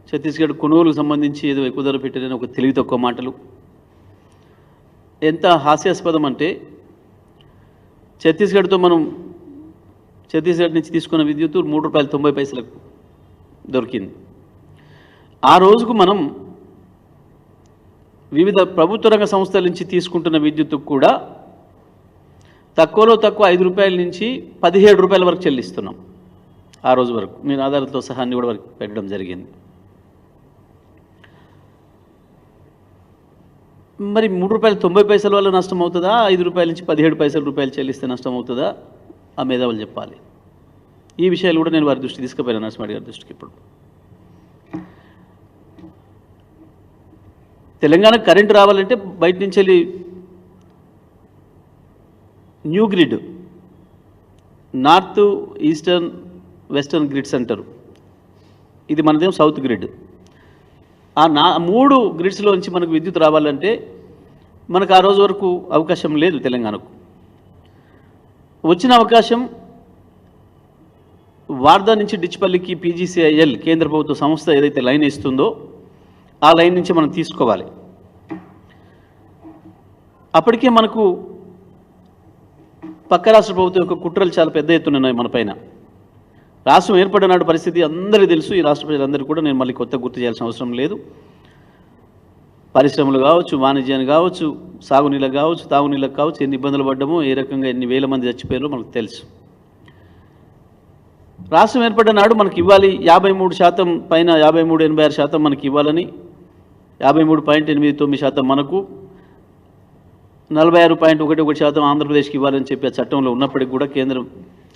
ఛత్తీస్గఢ్ కొనుగోలుకు సంబంధించి ఏదో ఎక్కువ ధర పెట్టారని ఒక తెలివి తక్కువ మాటలు. ఎంత హాస్యాస్పదం అంటే ఛత్తీస్గఢ్ నుంచి తీసుకున్న విద్యుత్ ₹3.90 దొరికింది. ఆ రోజుకు మనం వివిధ ప్రభుత్వ రంగ సంస్థల నుంచి తీసుకుంటున్న విద్యుత్తుకు కూడా తక్కువలో తక్కువ ₹5 నుంచి ₹17 వరకు చెల్లిస్తున్నాం. ఆ రోజు వరకు మీరు ఆధారాలతో సహా అన్ని కూడా వరకు పెట్టడం జరిగింది. మరి ₹3.90 వల్ల నష్టం అవుతుందా, ₹5 నుంచి ₹17 చెల్లిస్తే నష్టం అవుతుందా? ఆ మేధావులు చెప్పాలి. ఈ విషయాలు కూడా నేను వారి దృష్టి తీసుకుపోయాను, నరసింహారెడ్డి గారి దృష్టికి. ఇప్పుడు తెలంగాణ కరెంటు రావాలంటే బయట నుంచి వెళ్ళి new grid, north eastern western grids అంటారు. ఇది మనదేమో సౌత్ గ్రిడ్. ఆ 3 గ్రిడ్స్లో నుంచి మనకు విద్యుత్ రావాలంటే మనకు ఆ రోజు వరకు అవకాశం లేదు. తెలంగాణకు వచ్చిన అవకాశం వార్దా నుంచి డిచ్పల్లికి PGCIL కేంద్ర ప్రభుత్వ సంస్థ ఏదైతే లైన్ ఇస్తుందో ఆ లైన్ నుంచి మనం తీసుకోవాలి. అప్పటికే మనకు పక్క రాష్ట్ర ప్రభుత్వం యొక్క కుట్రలు చాలా పెద్ద ఎత్తున ఉన్నాయి మన పైన. రాష్ట్రం ఏర్పడిన పరిస్థితి అందరికీ తెలుసు. ఈ రాష్ట్ర ప్రజలందరూ కూడా నేను మళ్ళీ కొత్త గుర్తు చేయాల్సిన అవసరం లేదు. పరిశ్రమలు కావచ్చు, వాణిజ్యాన్ని కావచ్చు, సాగునీళ్ళకు కావచ్చు, తాగునీళ్ళకు కావచ్చు, ఎన్ని ఇబ్బందులు పడ్డామో, ఏ రకంగా ఎన్ని వేల మంది చచ్చిపోయారో మనకు తెలుసు. రాష్ట్రం ఏర్పడిన నాడు మనకి ఇవ్వాలి 53% పైన 53.86% మనకి ఇవ్వాలని, 53.89% మనకు, 46.11% ఆంధ్రప్రదేశ్కి ఇవ్వాలని చెప్పి ఆ చట్టంలో ఉన్నప్పటికీ కూడా, కేంద్రం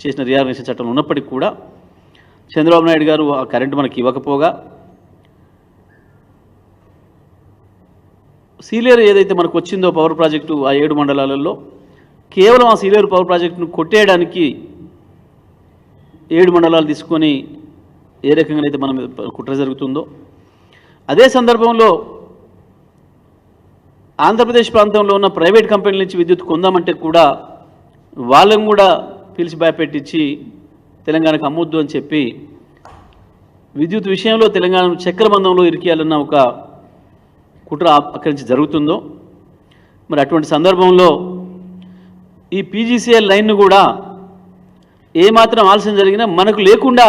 చేసిన రీఆర్గనైజేషన్ చట్టంలో ఉన్నప్పటికీ కూడా చంద్రబాబు నాయుడు గారు ఆ కరెంటు మనకి ఇవ్వకపోగా సీలేరు ఏదైతే మనకు వచ్చిందో పవర్ ప్రాజెక్టు ఆ 7 మండలాలలో కేవలం ఆ సీలేరు పవర్ ప్రాజెక్టును కొట్టేయడానికి 7 మండలాలు తీసుకొని ఏ రకంగా అయితే మనం కుట్ర జరుగుతుందో, అదే సందర్భంలో ఆంధ్రప్రదేశ్ ప్రాంతంలో ఉన్న ప్రైవేట్ కంపెనీల నుంచి విద్యుత్ కొందామంటే కూడా వాళ్ళని కూడా పిలిచి భయపెట్టించి తెలంగాణకు అమ్మొద్దు అని చెప్పి విద్యుత్ విషయంలో తెలంగాణను చక్రబంధంలో ఇరికియాలన్న ఒక కుట్ర అక్కడి నుంచి జరుగుతుందో, మరి అటువంటి సందర్భంలో ఈ PGCIL లైన్ను కూడా ఏమాత్రం ఆలస్యం జరిగినా మనకు లేకుండా,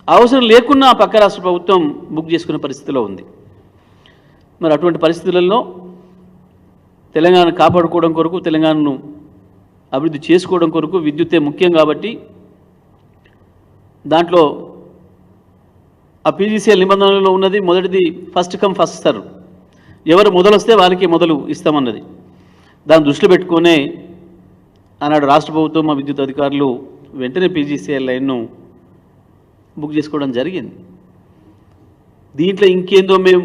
అవసరం లేకున్నా పక్క రాష్ట్ర ప్రభుత్వం బుక్ చేసుకునే పరిస్థితిలో ఉంది. మరి అటువంటి పరిస్థితులలో తెలంగాణ కాపాడుకోవడం కొరకు, తెలంగాణను అభివృద్ధి చేసుకోవడం కొరకు విద్యుత్తే ముఖ్యం. కాబట్టి దాంట్లో ఆ PGCIL నిబంధనలలో ఉన్నది మొదటిది ఫస్ట్ కమ్ ఫస్ట్ సర్వ్, ఎవరు మొదలు వస్తే వాళ్ళకి మొదలు ఇస్తామన్నది. దాన్ని దృష్టిలో పెట్టుకునే ఆనాడు రాష్ట్ర ప్రభుత్వం, మా విద్యుత్ అధికారులు వెంటనే PGCIL లైన్ను బుక్ చేసుకోవడం జరిగింది. దీంట్లో ఇంకేందో మేము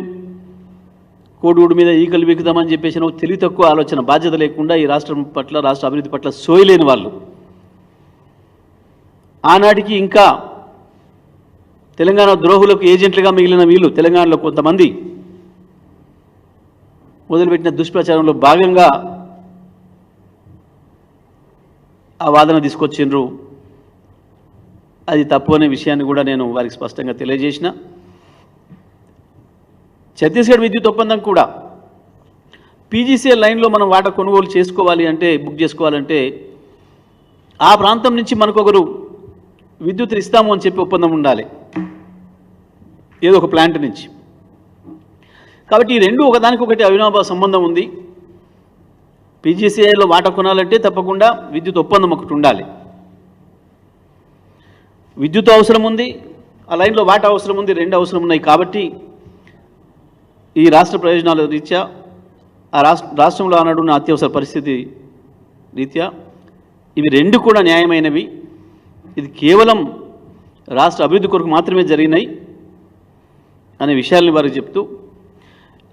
కోడిగుడు మీద ఈకలు వీకుదామని చెప్పేసి తెలివి తక్కువ ఆలోచన, బాధ్యత లేకుండా ఈ రాష్ట్రం పట్ల, రాష్ట్ర అభివృద్ధి పట్ల సోయలేని వాళ్ళు ఆనాటికి ఇంకా తెలంగాణ ద్రోహులకు ఏజెంట్లుగా మిగిలిన వీళ్ళు తెలంగాణలో కొంతమంది మొదలుపెట్టిన దుష్ప్రచారంలో భాగంగా ఆ వాదన తీసుకొచ్చిండ్రు. అది తప్పు అనే విషయాన్ని కూడా నేను వారికి స్పష్టంగా తెలియజేసిన. ఛత్తీస్గఢ్ విద్యుత్ ఒప్పందం కూడా PGCIL లైన్లో మనం వాటా కొనుగోలు చేసుకోవాలి అంటే, బుక్ చేసుకోవాలంటే ఆ ప్రాంతం నుంచి మనకు ఒకరు విద్యుత్ ఇస్తాము అని చెప్పి ఒప్పందం ఉండాలి, ఏదో ఒక ప్లాంట్ నుంచి. కాబట్టి ఈ రెండు ఒకదానికొకటి అవినాభావ సంబంధం ఉంది. PGCIL లో వాటా కొనాలంటే తప్పకుండా విద్యుత్ ఒప్పందం ఒకటి ఉండాలి. విద్యుత్ అవసరం ఉంది, ఆ లైన్లో వాటా అవసరం ఉంది, రెండు అవసరం ఉన్నాయి. కాబట్టి ఈ రాష్ట్ర ప్రయోజనాల రీత్యా, ఆ రాష్ట్రంలో ఆనాడు ఉన్న అత్యవసర పరిస్థితి రీత్యా ఇవి రెండు కూడా న్యాయమైనవి. ఇది కేవలం రాష్ట్ర అభివృద్ధి కొరకు మాత్రమే జరిగినాయి అనే విషయాల్ని వారికి చెప్తూ,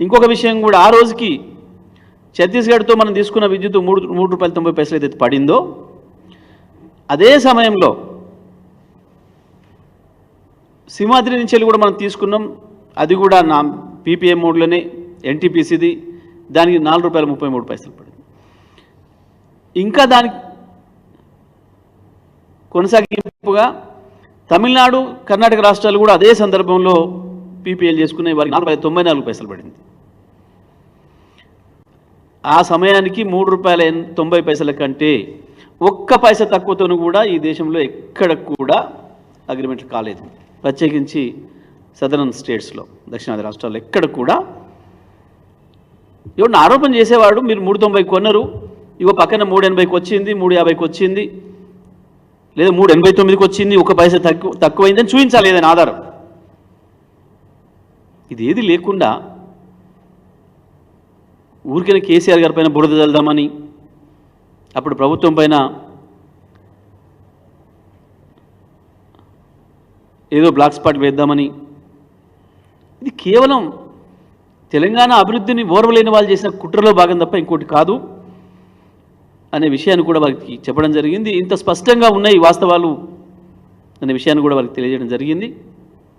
ఇంకొక విషయం కూడా, ఆ రోజుకి ఛత్తీస్గఢ్తో మనం తీసుకున్న విద్యుత్ ₹3.90 ఏదైతే పడిందో, అదే సమయంలో సింహాద్రి నుంచి వెళ్ళి కూడా మనం తీసుకున్నాం. అది కూడా నా PPA మోడ్లోనే, NTPCది, దానికి ₹4.33 పడింది. ఇంకా దానికి కొనసాగింపుగా తమిళనాడు, కర్ణాటక రాష్ట్రాలు కూడా అదే సందర్భంలో పీపీఎల్ చేసుకునే వారికి ₹4.94 పడింది. ఆ సమయానికి ₹3.90 కంటే ఒక్క పైసా తక్కువతోనూ కూడా ఈ దేశంలో ఎక్కడ కూడా అగ్రిమెంట్ కాలేదు. ప్రత్యేకించి సదరన్ స్టేట్స్లో, దక్షిణాది రాష్ట్రాల్లో ఎక్కడ కూడా ఎవరిని ఆరోపణ చేసేవాడు మీరు 3.90 కొన్నారు, ఇగో పక్కన 3.80కి వచ్చింది, 3.50కి వచ్చింది, లేదా 3.89కి వచ్చింది, ఒక పైసా తక్కువైందని చూపించాలి ఏదైనా ఆధారం. ఇది ఏది లేకుండా ఊరికైనా కేసీఆర్ గారి పైన బురద చల్దామని, అప్పుడు ప్రభుత్వం పైన ఏదో బ్లాక్ స్పాట్ వేద్దామని, ఇది కేవలం తెలంగాణ అభివృద్ధిని ఓర్వలేని వాళ్ళు చేసిన కుట్రలో భాగం తప్ప ఇంకోటి కాదు అనే విషయాన్ని కూడా వారికి చెప్పడం జరిగింది. ఇంత స్పష్టంగా ఉన్నాయి వాస్తవాలు అనే విషయాన్ని కూడా వారికి తెలియజేయడం జరిగింది.